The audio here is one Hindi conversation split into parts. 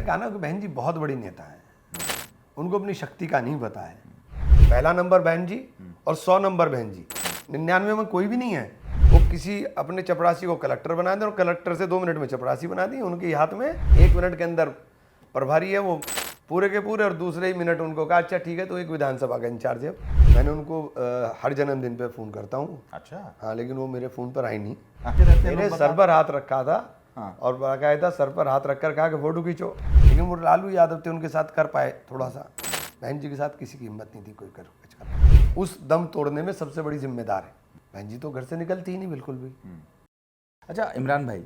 कहा ना कि बहन जी बहुत बड़ी नेता है, उनको अपनी शक्ति का नहीं पता है। पहला नंबर बहन जी और 100 नंबर बहन जी, 99 में कोई भी नहीं है। वो किसी अपने चपरासी को कलेक्टर बना दें और कलेक्टर से 2 मिनट में चपरासी बना दी। उनके हाथ में 1 मिनट के अंदर प्रभारी है, वो पूरे के पूरे, और दूसरे ही मिनट उनको कहा अच्छा ठीक है तो एक विधानसभा का इंचार्ज है। मैंने उनको हर जन्मदिन पे फ़ोन करता हूँ। अच्छा, हाँ, लेकिन वो मेरे फ़ोन पर आई नहीं। आते रहते हैं मेरे लोग सर पर हाथ रखा था। हाँ। और बाकायदा सर पर हाथ रखकर कहा कि फोटो खींचो, लेकिन वो लालू यादव थे, उनके साथ कर पाए थोड़ा सा। बहन जी के साथ किसी की हिम्मत नहीं थी कोई कर उस दम तोड़ने में सबसे बड़ी जिम्मेदार है बहन जी। तो घर से निकलती ही नहीं बिल्कुल भी। अच्छा इमरान भाई,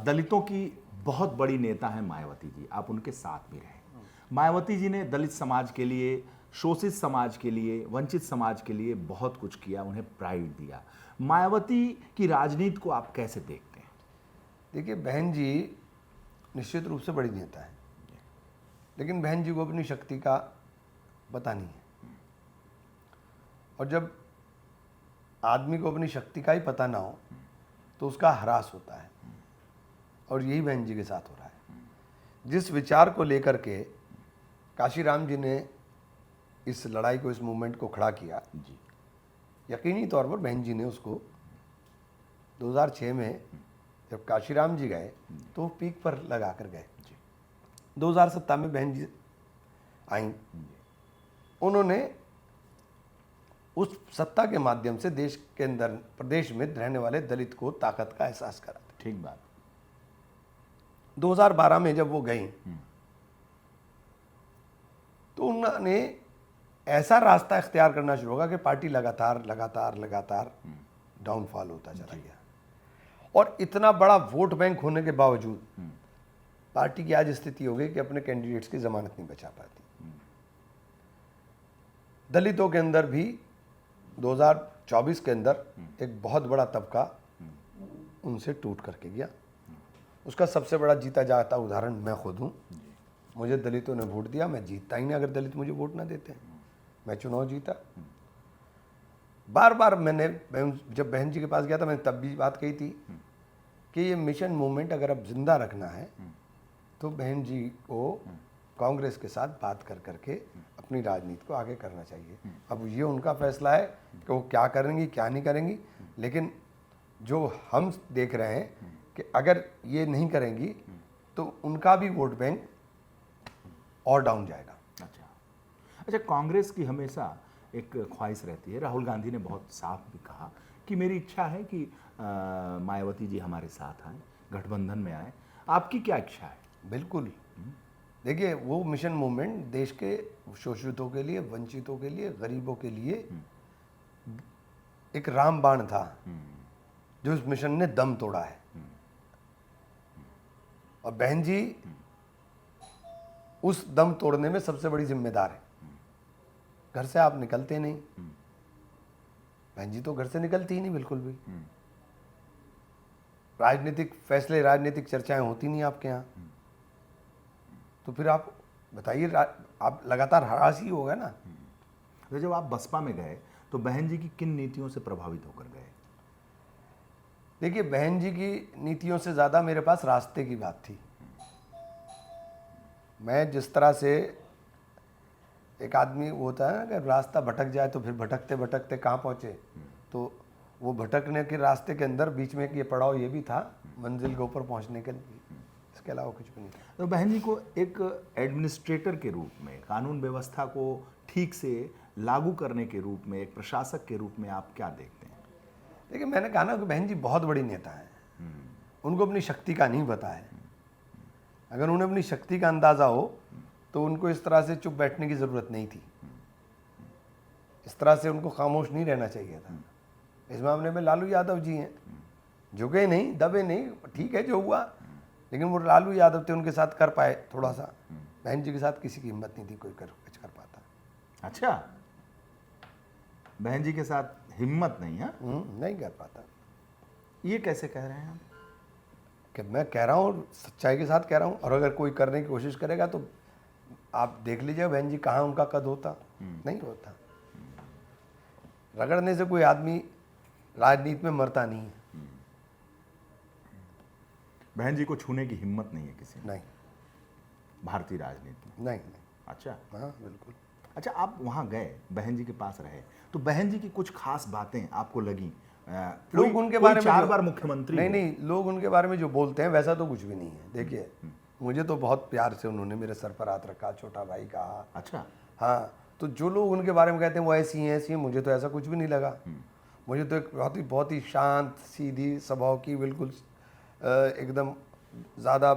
दलितों की बहुत बड़ी नेता है मायावती जी, आप उनके साथ भी रहे। मायावती जी ने दलित समाज के लिए, शोषित समाज के लिए, वंचित समाज के लिए बहुत कुछ किया, उन्हें प्राइड दिया। मायावती की राजनीति को आप कैसे देखते हैं? देखिए, बहन जी निश्चित रूप से बड़ी नेता है, लेकिन बहन जी को अपनी शक्ति का पता नहीं है। और जब आदमी को अपनी शक्ति का ही पता ना हो तो उसका ह्रास होता है, और यही बहन जी के साथ हो रहा है। जिस विचार को लेकर के काशीराम जी ने इस लड़ाई को, इस मूवमेंट को खड़ा किया जी, यकीनी तौर पर बहन जी ने उसको 2006 में जब काशीराम जी गए तो वो पीक पर लगा कर गए। 2007 में बहन जी आई, उन्होंने उस सत्ता के माध्यम से देश के अंदर, प्रदेश में रहने वाले दलित को ताकत का एहसास करा। ठीक बात। 2012 में जब वो गई तो उन्होंने ऐसा रास्ता इख्तियार करना शुरू होगा कि पार्टी लगातार लगातार लगातार डाउनफॉल होता चला गया। और इतना बड़ा वोट बैंक होने के बावजूद पार्टी की आज स्थिति हो गई कि अपने कैंडिडेट्स की जमानत नहीं बचा पाती। दलितों के अंदर भी 2024 के अंदर एक बहुत बड़ा तबका उनसे टूट करके गया। उसका सबसे बड़ा जीता जाता उदाहरण मैं खुद हूँ। मुझे दलितों ने वोट दिया, मैं जीतता ही नहीं अगर दलित मुझे वोट ना देते। मैं चुनाव जीता। बार बार मैं जब बहन जी के पास गया था, मैंने तब भी बात कही थी कि ये मिशन मूवमेंट अगर अब जिंदा रखना है तो बहन जी को कांग्रेस के साथ बात कर करके अपनी राजनीति को आगे करना चाहिए। अब ये उनका फैसला है कि वो क्या करेंगी क्या नहीं करेंगी, लेकिन जो हम देख रहे हैं कि अगर ये नहीं करेंगी तो उनका भी वोट बैंक और डाउन जाएगा। अच्छा, कांग्रेस की हमेशा एक ख्वाहिश रहती है, राहुल गांधी ने बहुत साफ भी कहा कि मेरी इच्छा है कि मायावती जी हमारे साथ आए, गठबंधन में आए। आपकी क्या इच्छा है? बिल्कुल। देखिए, वो मिशन मूवमेंट देश के शोषितों के लिए, वंचितों के लिए, गरीबों के लिए एक रामबाण था जो इस मिशन ने दम तोड़ा है। और बहन जी उस दम तोड़ने में सबसे बड़ी जिम्मेदार है। घर से आप निकलते नहीं, बहन जी तो घर से निकलती ही नहीं बिल्कुल भी। राजनीतिक फैसले, राजनीतिक चर्चाएं होती नहीं आपके यहाँ, तो फिर आप बताइए, आप लगातार हरास ही होगा ना। तो जब आप बसपा में गए तो बहन जी की किन नीतियों से प्रभावित होकर गए? देखिए, बहन जी की नीतियों से ज़्यादा मेरे पास रास्ते की बात थी। मैं जिस तरह से, एक आदमी होता है ना कि रास्ता भटक जाए तो फिर भटकते भटकते कहाँ पहुँचे, तो वो भटकने के रास्ते के अंदर बीच में ये पड़ाव ये भी था मंजिल के ऊपर पहुँचने के लिए, इसके अलावा कुछ भी नहीं था। तो बहन जी को एक एडमिनिस्ट्रेटर के रूप में, कानून व्यवस्था को ठीक से लागू करने के रूप में, एक प्रशासक के रूप में आप क्या देखते हैं? देखिए, मैंने कहा ना कि बहन जी बहुत बड़ी नेता है, उनको अपनी शक्ति का नहीं पता है। अगर उन्हें अपनी शक्ति का अंदाज़ा हो तो उनको इस तरह से चुप बैठने की ज़रूरत नहीं थी, इस तरह से उनको खामोश नहीं रहना चाहिए था। इस मामले में लालू यादव जी हैं, झुके नहीं, दबे नहीं, ठीक है जो हुआ, लेकिन वो लालू यादव थे, उनके साथ कर पाए थोड़ा सा। बहन जी के साथ किसी की हिम्मत नहीं थी कोई कर पाता। अच्छा, बहन जी के साथ हिम्मत नहीं है? नहीं कर पाता। ये कैसे कह रहे हैं आप? कि मैं कह रहा हूँ, सच्चाई के साथ कह रहा हूँ। और अगर कोई करने की कोशिश करेगा तो आप देख लीजिए बहन जी कहाँ उनका कद होता। नहीं होता। रगड़ने से कोई आदमी राजनीति में मरता नहीं है। बहन जी को छूने की हिम्मत नहीं है किसी में? नहीं। भारतीय राजनीति में? नहीं नहीं। अच्छा। हाँ बिल्कुल। अच्छा, आप वहाँ गए, बहन जी के पास रहे, तो बहन जी की कुछ खास बातें आपको लगी? लोग उनके बारे में 4 जो- बार मुख्यमंत्री नहीं हुए। नहीं, लोग उनके बारे में जो बोलते हैं वैसा तो कुछ भी नहीं है। देखिए, मुझे तो बहुत प्यार से उन्होंने मेरे सर पर हाथ रखा, छोटा भाई कहा। अच्छा। हाँ, तो जो लोग उनके बारे में कहते हैं वो ऐसी हैं, मुझे तो ऐसा कुछ भी नहीं लगा। मुझे तो एक बहुत ही शांत सीधी स्वभाव की, बिल्कुल एकदम ज़्यादा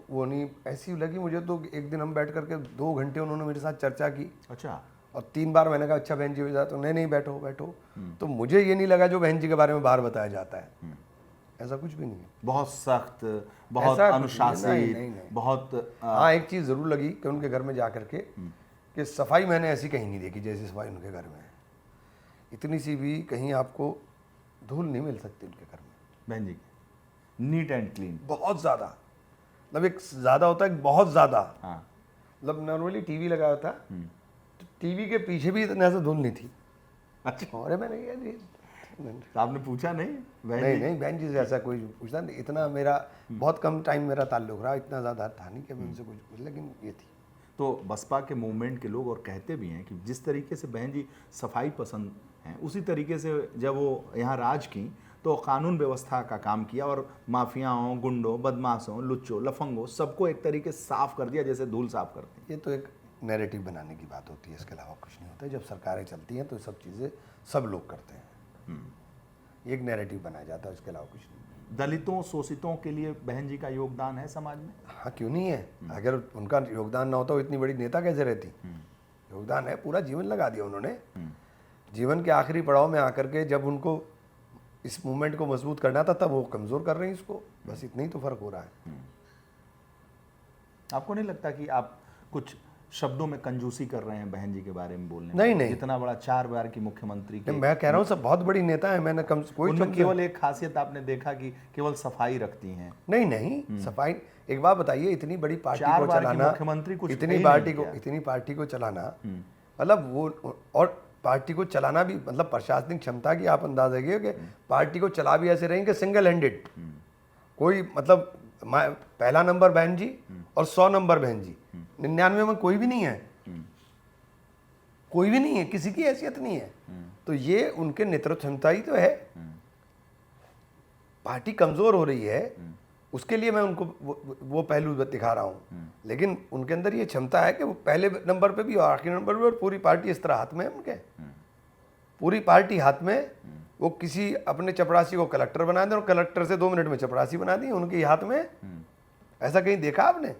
वो नहीं ऐसी लगी मुझे। तो एक दिन हम बैठ करके 2 घंटे उन्होंने मेरे साथ चर्चा की, अच्छा। और 3 बार मैंने कहा अच्छा बहन जी हो तो नहीं बैठो बैठो। तो मुझे ये नहीं लगा जो बहन जी के बारे में बाहर बताया जाता है, ऐसा कुछ भी नहीं है। बहुत सख्त, बहुत ऐसा कुछ नहीं, अनुशासित, नहीं। बहुत हाँ, एक चीज़ ज़रूर लगी कि उनके घर में जा करके कि सफाई मैंने ऐसी कहीं नहीं देखी जैसी सफाई उनके घर में है। इतनी सी भी कहीं आपको धूल नहीं मिल सकती उनके घर में। बहन जी नीट एंड क्लीन। बहुत ज़्यादा, मतलब एक ज़्यादा होता है, बहुत ज़्यादा। हाँ। मतलब नॉर्मली टीवी लगा होता है, तो टीवी के पीछे भी इतना सा धूल नहीं थी। अच्छा, और मैंने कहा जी तो आपने पूछा नहीं बहन नहीं जी? नहीं, बहन जी से ऐसा कोई पूछना नहीं। इतना मेरा बहुत कम टाइम मेरा ताल्लुक रहा, इतना ज़्यादा था नहीं कि मैं उनसे कुछ, लेकिन ये थी। तो बसपा के मूवमेंट के लोग और कहते भी हैं कि जिस तरीके से बहन जी सफाई पसंद हैं, उसी तरीके से जब वो यहाँ राज की तो कानून व्यवस्था का काम किया और माफियाओं, गुंडों, बदमाशों, लुच्चों, लफंगों सबको एक तरीके से साफ कर दिया जैसे धूल साफ करते हैं। ये तो एक नैरेटिव बनाने की बात होती है, इसके अलावा कुछ नहीं होता है। जब सरकारें चलती हैं तो सब चीज़ें सब लोग करते हैं, एक नैरेटिव बनाया जाता है, इसके अलावा कुछ नहीं। दलितों, शोषितों के लिए बहन जी का योगदान है समाज में? हाँ, क्यों नहीं है। अगर उनका योगदान ना होता तो इतनी बड़ी नेता कैसे रहती। योगदान है, पूरा जीवन लगा दिया उन्होंने। जीवन के आखिरी पड़ाव में आकर के जब उनको इस मूवमेंट को मजबूत करना था, तब वो कमज़ोर कर रहे हैं इसको, बस इतना ही तो फर्क हो रहा है। आपको नहीं लगता कि आप कुछ शब्दों में कंजूसी कर रहे हैं बहन जी के बारे में बोलने में? नहीं, नहीं। इतना बड़ा 4 बार की मुख्यमंत्री के, मैं कह रहा हूँ सब बहुत बड़ी नेता है, मैंने कम कोई उनमें कम- केवल एक खासियत आपने देखा कि केवल सफाई रखती हैं। नहीं नहीं, सफाई। एक बात बताइए, इतनी बड़ी पार्टी 4 को बार की चलाना, मुख्यमंत्री कुछ इतनी है ही पार्टी नहीं को क्या? इतनी पार्टी को चलाना, मतलब वो, और पार्टी को चलाना भी मतलब प्रशासनिक क्षमता की आप अंदाजा है कि पार्टी को चला भी ऐसे रही कि सिंगल हैंडेड, कोई मतलब पहला नंबर बहन जी और 100 नंबर बहन जी, 99 में कोई भी नहीं है, कोई भी नहीं है, किसी की हैसियत नहीं है। तो ये उनके नेतृत्व क्षमता ही तो है। पार्टी कमजोर हो रही है, उसके लिए मैं उनको वो पहलू दिखा रहा हूँ, लेकिन उनके अंदर ये क्षमता है कि वो पहले नंबर पे भी और आखिरी नंबर पे, और पूरी पार्टी इस तरह हाथ में है उनके, पूरी पार्टी हाथ में। वो किसी अपने चपरासी को कलेक्टर बना दें और कलेक्टर से 2 मिनट में चपरासी बना दी उनके हाथ में। ऐसा कहीं देखा आपने?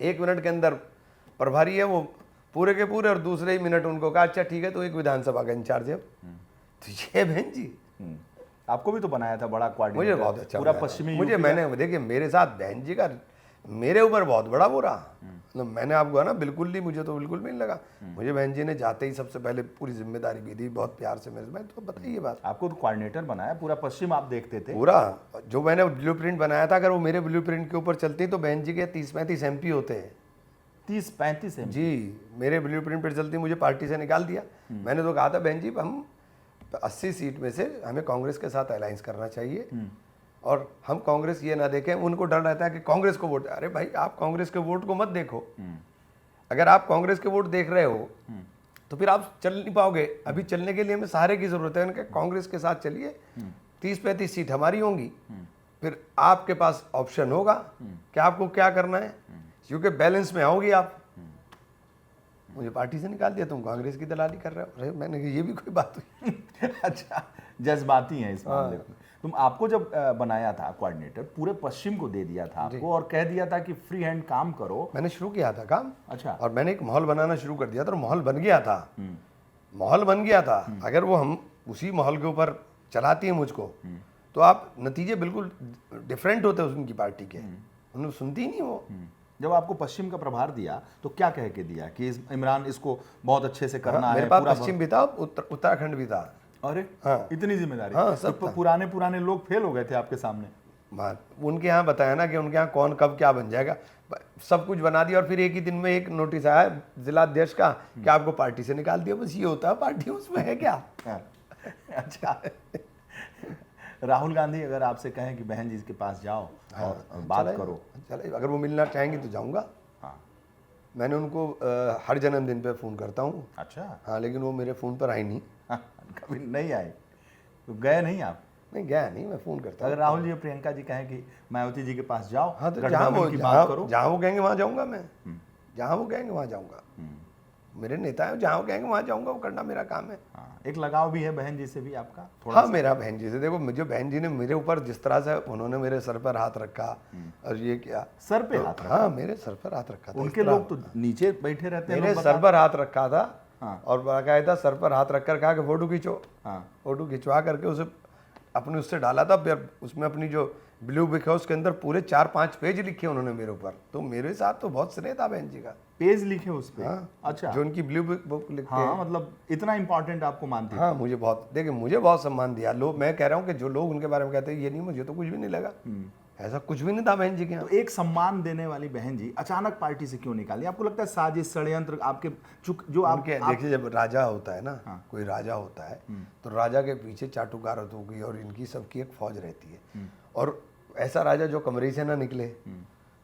1 मिनट के अंदर प्रभारी है वो पूरे के पूरे, और दूसरे ही मिनट उनको कहा अच्छा ठीक है तो एक विधानसभा का इंचार्ज है। तो ये बहन जी, आपको भी तो बनाया था बड़ा मुझे कोऑर्डिनेटर, बहुत अच्छा पूरा बनाया था। पश्चिमी मुझे यूपी का। मैंने देखिए मेरे साथ बहन जी का मेरे ऊपर बहुत बड़ा वो रहा। मतलब मैंने आपको है ना बिल्कुल नहीं, मुझे तो बिल्कुल भी नहीं लगा। मुझे बहन जी ने जाते ही सबसे पहले पूरी जिम्मेदारी भी दी, बहुत प्यार से मेरे। मैं तो बताइए बात, आपको तो कोऑर्डिनेटर बनाया, पूरा पश्चिम आप देखते थे। पूरा जो मैंने ब्लूप्रिंट बनाया था, अगर वो मेरे ब्लूप्रिंट के ऊपर चलती तो बहन जी के 30-35 MP होते हैं। 30-35 है जी, मेरे ब्लूप्रिंट पर चलती मुझे पार्टी से निकाल दिया। मैंने तो कहा था बहन जी हम 80 सीट में से हमें कांग्रेस के साथ अलायंस करना चाहिए, और हम कांग्रेस ये ना देखें। उनको डर रहता है कि कांग्रेस को वोट, अरे भाई आप कांग्रेस के वोट को मत देखो। अगर आप कांग्रेस के वोट देख रहे हो तो फिर आप चल नहीं पाओगे। अभी चलने के लिए हमें सहारे की जरूरत है। उनके कांग्रेस के साथ चलिए, 30-35 सीट हमारी होंगी, फिर आपके पास ऑप्शन होगा कि आपको क्या करना है, क्योंकि बैलेंस में आओगी आप। मुझे पार्टी से निकाल दिया, तुम कांग्रेस की दलाली कर रहे हो। अरे मैंने कहा ये भी कोई बात हुई। अच्छा, जज्बाती हैं इस मामले में। तुम आपको जब बनाया था कोऑर्डिनेटर, पूरे पश्चिम को दे दिया था आपको और कह दिया था कि फ्री हैंड काम करो। मैंने शुरू किया था काम, अच्छा। और मैंने एक माहौल बनाना शुरू कर दिया था, और माहौल बन गया था। माहौल बन गया था। अगर वो हम उसी माहौल के ऊपर चलाती है मुझको, तो आप नतीजे बिल्कुल डिफरेंट होते हैं उनकी पार्टी के। उन्हें सुनती ही नहीं वो। जब आपको पश्चिम का प्रभार दिया तो क्या कह के दिया कि इमरान इसको बहुत अच्छे से करना है? मेरे पास पूरा पश्चिम भी था, उत्तराखंड भी था। अरे हाँ। इतनी जिम्मेदारी? हाँ, सब तो था। पुराने लोग फेल हो गए थे आपके सामने। उनके यहाँ बताया ना कि उनके यहाँ कौन कब क्या बन जाएगा, सब कुछ बना दिया, और फिर एक ही दिन में एक नोटिस आया जिला अध्यक्ष का कि आपको पार्टी से निकाल दिया। बस ये होता है पार्टी, उसमें है क्या। अच्छा। राहुल गांधी अगर आपसे कहें कि बहन जी के पास जाओ और बात करो, चले, अगर वो मिलना चाहेंगे तो जाऊंगा। हाँ। मैंने उनको हर जन्मदिन पे फ़ोन करता हूँ। अच्छा। हाँ, लेकिन वो मेरे फ़ोन पर आई नहीं। हाँ, कभी नहीं आए तो गए नहीं आप? नहीं गया नहीं, मैं फ़ोन करता हूँ। अगर राहुल जी और प्रियंका जी कहें कि मायावती जी के पास जाओ, हाँ, तो जहाँ गठबंधन वो की बात करो। जहाँ वो कहेंगे वहाँ जाऊँगा मैं। जहाँ वो कहेंगे वहाँ जाऊँगा। मेरे नेता हैं, जहाँ वो कहेंगे वहाँ जाऊँगा, वो करना मेरा काम है। हाँ, एक लगाव भी है बहन जी से भी आपका थोड़ा हाँ, सा? मेरा बहन जी से, देखो मुझे बहन जी ने मेरे ऊपर जिस तरह से उन्होंने मेरे सर पर हाथ रखा और ये किया। सर पे तो हाथ रखा? हाँ, मेरे सर पर हाथ रखा था। उनके इस तरह लोग तो नीचे बैठे रहते हैं, मेरे लोग सर पर हाथ रखा था। हाँ। और बाकायदा सर पर हाथ रखकर कहा कि फोटो खींचो। हाँ। फोटो खिंचवा करके उसे अपने उससे डाला था। फिर उसमें अपनी जो ब्लू बुक है उसके अंदर पूरे 4-5 पेज लिखे उन्होंने मेरे ऊपर। तो मेरे साथ तो बहुत स्नेह था बहन जी का। पेज लिखे उस पे? हाँ, अच्छा। जो उनकी ब्लू बुक लिखते हाँ, हैं। मतलब इतना इंपॉर्टेंट आपको मानते थे? हाँ, मुझे बहुत, देखिए मुझे बहुत सम्मान दिया लोग। मैं कह रहा हूँ कि जो लोग उनके बारे में कहते हैं ये नहीं, मुझे तो कुछ भी नहीं लगा। ऐसा कुछ भी नहीं था बहन जी के यहाँ। तो एक सम्मान देने वाली बहन जी अचानक पार्टी से क्यों निकाली? आपको लगता है साजिश, षड्यंत्र आपके जो आप उनके देखिए, जब राजा होता है ना, कोई राजा होता है तो राजा के पीछे चाटुकारत होगी और इनकी सबकी एक फौज रहती है। और ऐसा राजा जो कमरे से ना निकले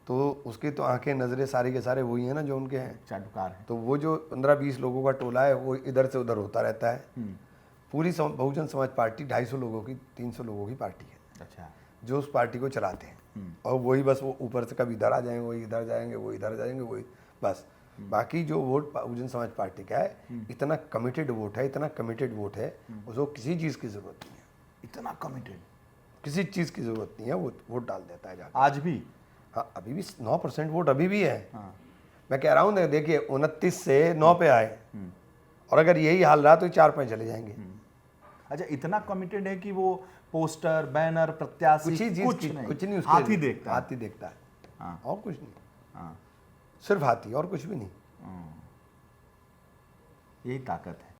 तो उसकी तो आंखें नजरें सारी के सारे वही है ना जो उनके हैं, चाटुकार है। तो वो जो 15-20 लोगों का टोला है वो इधर से उधर होता रहता है। पूरी बहुजन समाज पार्टी 250 लोगों की, 300 लोगों की पार्टी है अच्छा। जो उस पार्टी को चलाते हैं। और वही बस वो ऊपर से कभी इधर आ जाएंगे, वही इधर जाएंगे, वो इधर जाएंगे, वही बस। बाकी जो वोट बहुजन समाज पार्टी का है, इतना कमिटेड वोट है, इतना कमिटेड वोट है, उसको किसी चीज़ की ज़रूरत नहीं है। इतना कमिटेड, किसी चीज़ की ज़रूरत नहीं है, वो वोट डाल देता है जाकर। आज भी? हाँ, अभी भी 9% वोट अभी भी है। मैं कह रहा हूँ देखिए 29 से 9 पे आए और अगर यही हाल रहा तो 4 पे चले जाएंगे। अच्छा, इतना कमिटेड है कि वो पोस्टर, बैनर, प्रत्याशी कुछ ही चीज़ कुछ की नहीं, कुछ नहीं, हाथी देखता है। हाथी देखता है। हाँ। और कुछ नहीं, हाँ, सिर्फ हाथी और कुछ भी नहीं। यही ताकत है।